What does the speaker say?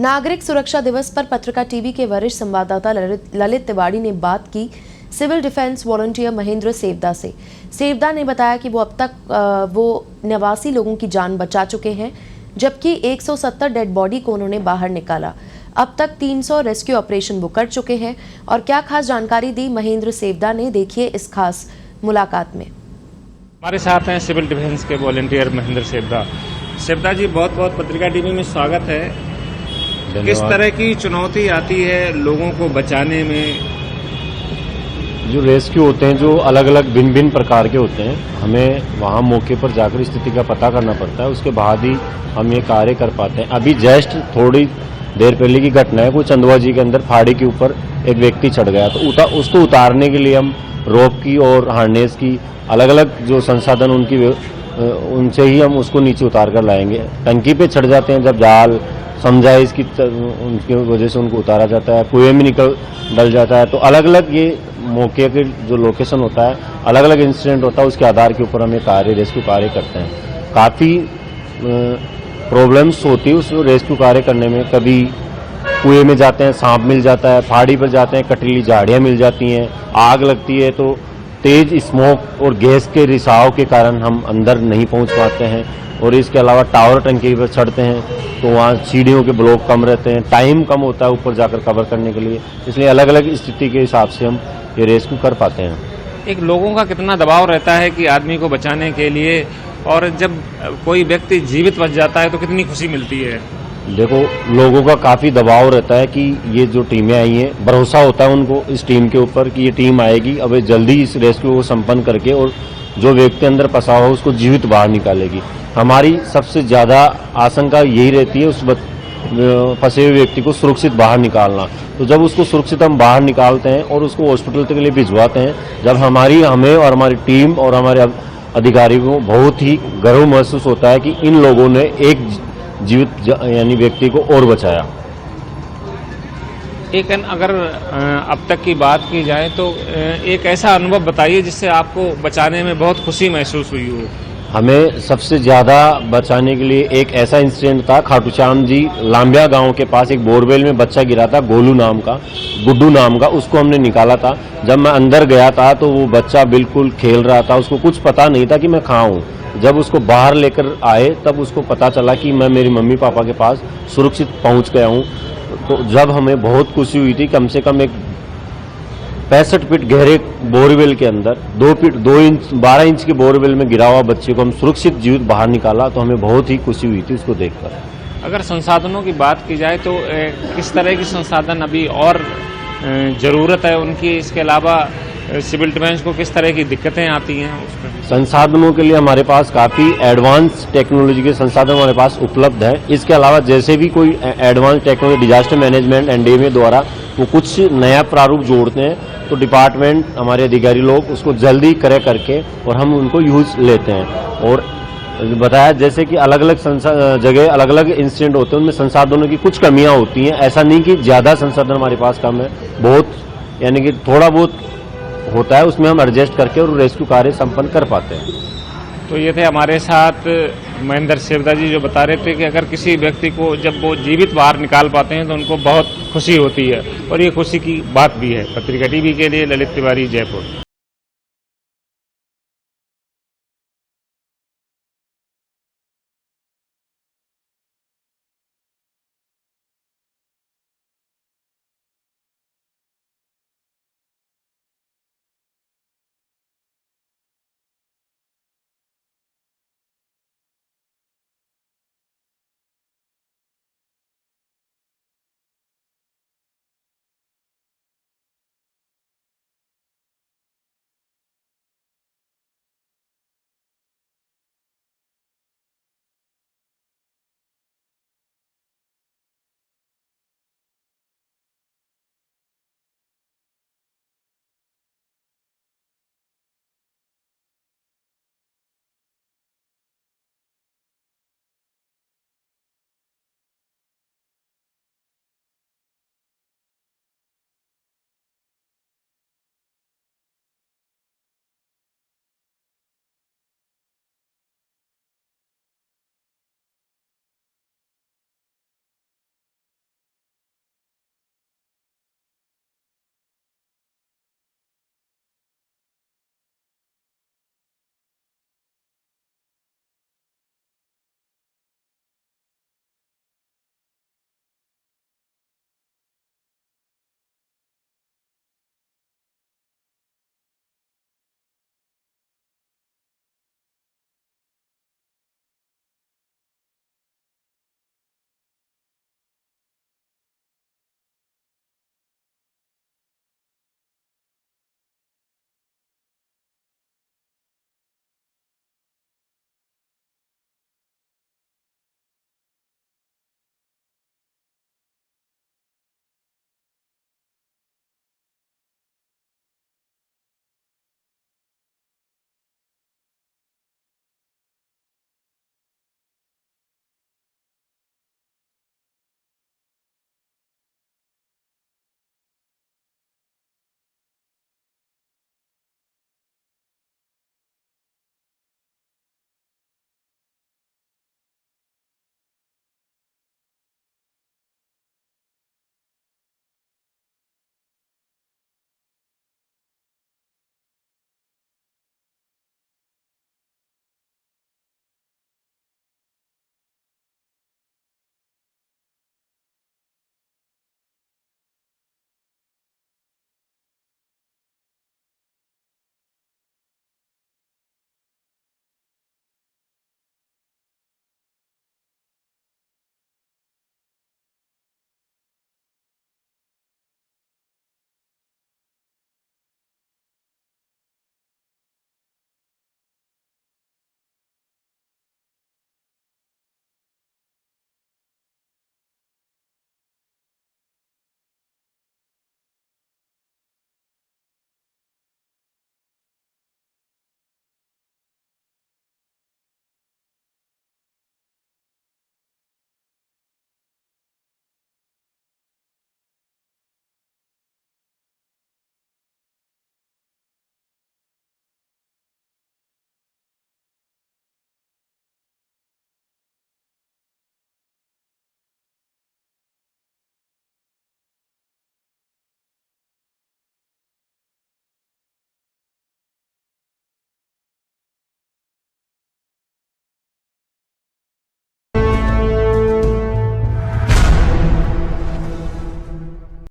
नागरिक सुरक्षा दिवस पर पत्रिका टीवी के वरिष्ठ संवाददाता ललित तिवारी ने बात की civil defence volunteer Mahendra Sevda से। सेवदा ने बताया कि वो अब तक 89 लोगों की जान बचा चुके हैं, जबकि 170 डेड बॉडी को उन्होंने बाहर निकाला। अब तक 300 रेस्क्यू ऑपरेशन वो कर चुके हैं। और क्या खास जानकारी दी महेंद्र सेवदा ने, देखिए इस खास मुलाकात में। हमारे साथ हैं सिविल डिफेंस के वॉलंटियर महेंद्र सेवदा। सेवदा जी, बहुत बहुत पत्रिका टीवी में स्वागत है। किस तरह की चुनौती आती है लोगों को बचाने में? जो रेस्क्यू होते हैं, जो अलग अलग भिन्न भिन्न प्रकार के होते हैं, हमें वहाँ मौके पर जाकर स्थिति का पता करना पड़ता है, उसके बाद ही हम ये कार्य कर पाते हैं। अभी जस्ट थोड़ी देर पहले की घटना है, कोई चंदवा जी के अंदर फाड़ी के ऊपर एक व्यक्ति चढ़ गया, तो उसको उतारने के लिए हम रोप की और हार्नेस की अलग अलग जो संसाधन उनसे ही हम उसको नीचे उतार कर लाएंगे। टंकी पे चढ़ जाते हैं, जब जाल समझाइश की उनकी वजह से उनको उतारा जाता है, कुएं में डल जाता है। तो अलग अलग ये मौके के जो लोकेशन होता है, अलग अलग इंसिडेंट होता है, उसके आधार के ऊपर हम ये रेस्क्यू कार्य करते हैं। काफ़ी प्रॉब्लम्स होती है उस रेस्क्यू कार्य करने में। कभी कुएं में जाते हैं, सांप मिल जाता है, पहाड़ी पर जाते हैं, कटीली झाड़ियाँ मिल जाती हैं, आग लगती है, तो तेज स्मोक और गैस के रिसाव के कारण हम अंदर नहीं पहुंच पाते हैं। और इसके अलावा टावर टंकी पर चढ़ते हैं तो वहाँ सीढ़ियों के ब्लॉक कम रहते हैं, टाइम कम होता है ऊपर जाकर कवर करने के लिए, इसलिए अलग अलग स्थिति के हिसाब से हम ये रेस्क्यू कर पाते हैं। एक लोगों का कितना दबाव रहता है कि आदमी को बचाने के लिए, और जब कोई व्यक्ति जीवित बच जाता है तो कितनी खुशी मिलती है? देखो, लोगों का काफ़ी दबाव रहता है कि ये जो टीमें आई हैं, भरोसा होता है उनको इस टीम के ऊपर कि ये टीम आएगी, अब जल्दी इस रेस्क्यू को संपन्न करके और जो व्यक्ति अंदर फंसा हो उसको जीवित बाहर निकालेगी। हमारी सबसे ज़्यादा आशंका यही रहती है उस फंसे हुए व्यक्ति को सुरक्षित बाहर निकालना। तो जब उसको सुरक्षित हम बाहर निकालते हैं और उसको हॉस्पिटल के लिए भिजवाते हैं, जब हमें और हमारी टीम और हमारे अधिकारियों को बहुत ही गर्व महसूस होता है कि इन लोगों ने एक जीवित यानी व्यक्ति को और बचाया। एक अगर अब तक की बात की जाए तो एक ऐसा अनुभव बताइए जिससे आपको बचाने में बहुत खुशी महसूस हुई हो। हमें सबसे ज़्यादा बचाने के लिए एक ऐसा इंसिडेंट था, खाटू श्याम जी लांबिया गांव के पास एक बोरवेल में बच्चा गिरा था, गोलू नाम का, गुड्डू नाम का, उसको हमने निकाला था। जब मैं अंदर गया था तो वो बच्चा बिल्कुल खेल रहा था, उसको कुछ पता नहीं था कि मैं कहाँ हूँ। जब उसको बाहर लेकर आए तब उसको पता चला कि मैं मेरी मम्मी पापा के पास सुरक्षित पहुँच गया हूँ। तो जब हमें बहुत खुशी हुई थी, कम से कम एक 65 फीट गहरे बोरवेल के अंदर 12 इंच के बोरवेल में गिरा हुआ बच्चे को हम सुरक्षित जीवित बाहर निकाला, तो हमें बहुत ही खुशी हुई थी उसको देखकर। अगर संसाधनों की बात की जाए तो किस तरह की संसाधन अभी और ज़रूरत है उनकी? इसके अलावा सिविल डिफेंस को किस तरह की दिक्कतें आती हैं उसमें? संसाधनों के लिए हमारे पास काफ़ी एडवांस टेक्नोलॉजी के संसाधन हमारे पास उपलब्ध है। इसके अलावा जैसे भी कोई advance technology disaster management NDMA द्वारा वो कुछ नया प्रारूप जोड़ते हैं, तो डिपार्टमेंट हमारे अधिकारी लोग उसको जल्दी करके और हम उनको यूज लेते हैं। और बताया जैसे कि अलग अलग जगह अलग अलग इंसिडेंट होते हैं, उनमें संसाधनों की कुछ कमियां होती हैं। ऐसा नहीं कि ज़्यादा संसाधन हमारे पास कम है, बहुत यानी कि थोड़ा बहुत होता है, उसमें हम एडजस्ट करके और रेस्क्यू कार्य संपन्न कर पाते हैं। तो ये थे हमारे साथ महेंद्र सेवदा जी, जो बता रहे थे कि अगर किसी व्यक्ति को जब वो जीवित बाहर निकाल पाते हैं तो उनको बहुत खुशी होती है, और ये खुशी की बात भी है। पत्रिका टीवी के लिए ललित तिवारी, जयपुर।